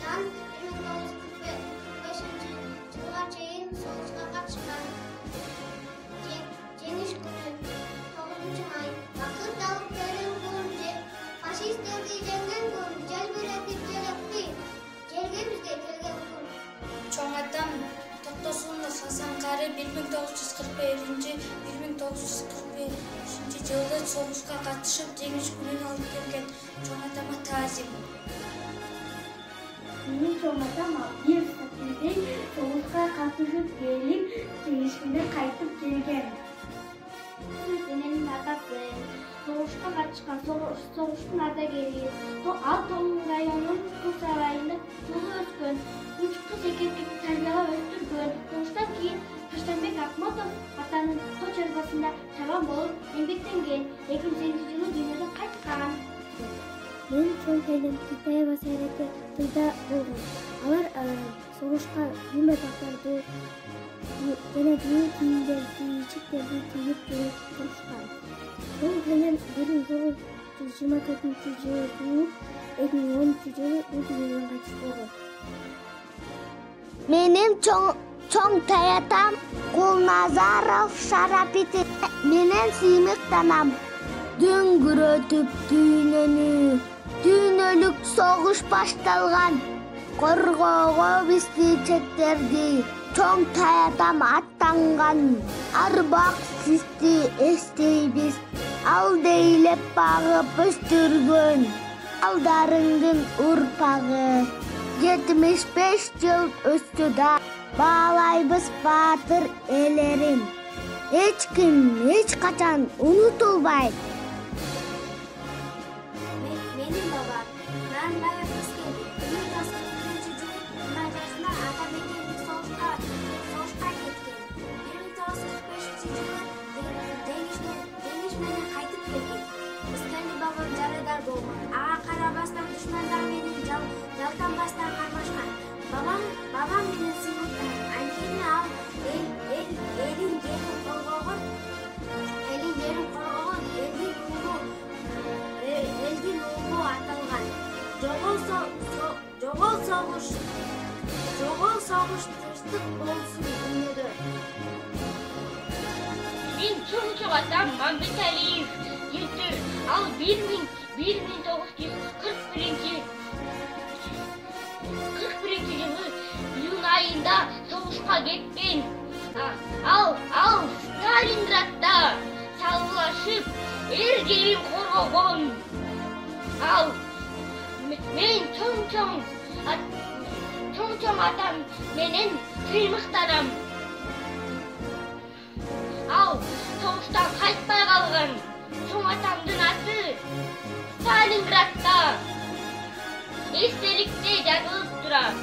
dan 1945 жылга чейин согушка катышкан. Жеңиш күнү 9-май бакыт алып келген күн, фашисттерди жеңген күн, желбиретип желекти жергебизге келген күн. Чоң атам Токтосунов Хасан Кары 1941-1945 жылы согушка катышып, жеңиш күнүн алып келген. Чоң атама таазим. Менин чоң атам Абдиев Сапиздей согушка катышып келип, жеңиш күнү кайтып келген. Менин атасы согушка катышкан, согуштун ардагери. Ал Томун районунун Кул сарайында туулуп өскөн. 3 кыз 2 эркекти тарбиялап өстүргөн. Согуштан кийин Таштанбек Акмотов атанын Тоо чарбасында чабан болуп эмгектенген. 2008-жылы дүйнөдөн кайткан. Менин чоң келин Китаева Сайрате тылда болгон. Алар согушка кийме тактарды жана жуу кийимдерди, ичиктерди кийип жүрүшкөн. Чоң келин 1924-жылы тууп, 2013-жылы дүйнөдөн кайтыш болгон. Менин чоң таятам Кулназаров Шарапити. Менен сыймыктанам. Дөңгүрөтүп дүйнөнү, дүйнөлүк согуш башталган. Коргоого бизди четтерди. Чоң таятам аттанган. Арбак сизди эстейбиз. Ал дейлеп багып өстүргөн. Алдарыңдын урпагы 75 жыл өстү да баалайбыз баатыр элерин. Эч ким эч качан унутулбайт. Менин бабам Нарынбай Аскери 1941-жылы 20 жашында ата мекенге согушка кеткен. 1945-жылы жеңиш менен кайтып келген. Искали бабам жарадар болгон. Ага карабастан душмандар менен жалтанбастан кармашкан. Бабам менен сыймыктан. Анткени ал элдин жерин коргогон, элдин уулу аталган. Жогол согуш тынчтык болсун дүйнөдө. Мен чоң атам Мамбет Алиев Ертүр. Ал 1941 жылы июнь айында согушка кеткен. Ал Сталинградда салгылашып, эр жерин коргогон. Ал мен чоң атам менен сыймыктанам. Ал согуштан кайтпай калган. Чоң атамдын аты Сталинградда эстеликте жазылып турат.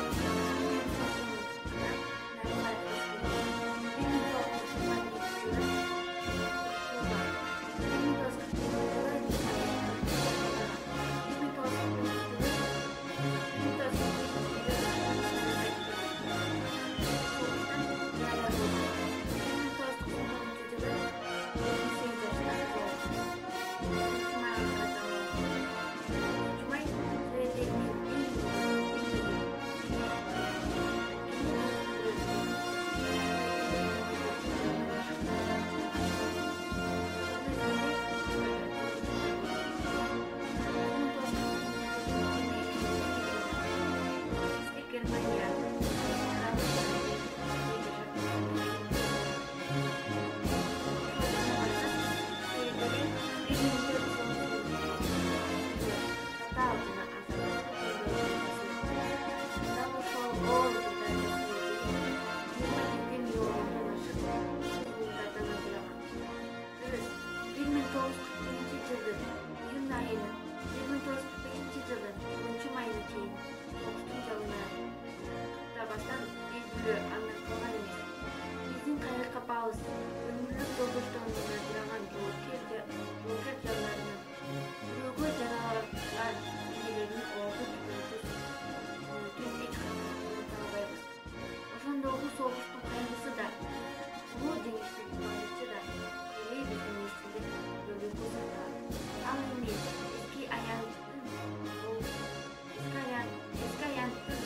Eski ayanttın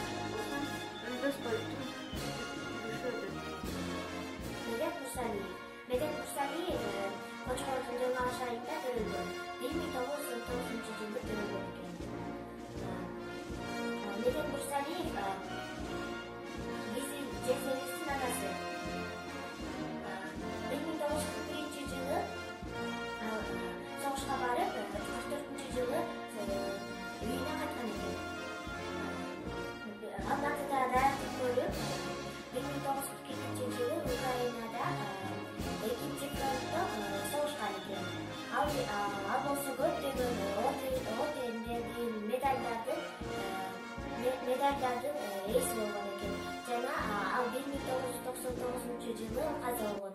миллиардердин ээси болгон экен жана ал 1999 жылы каза болгон.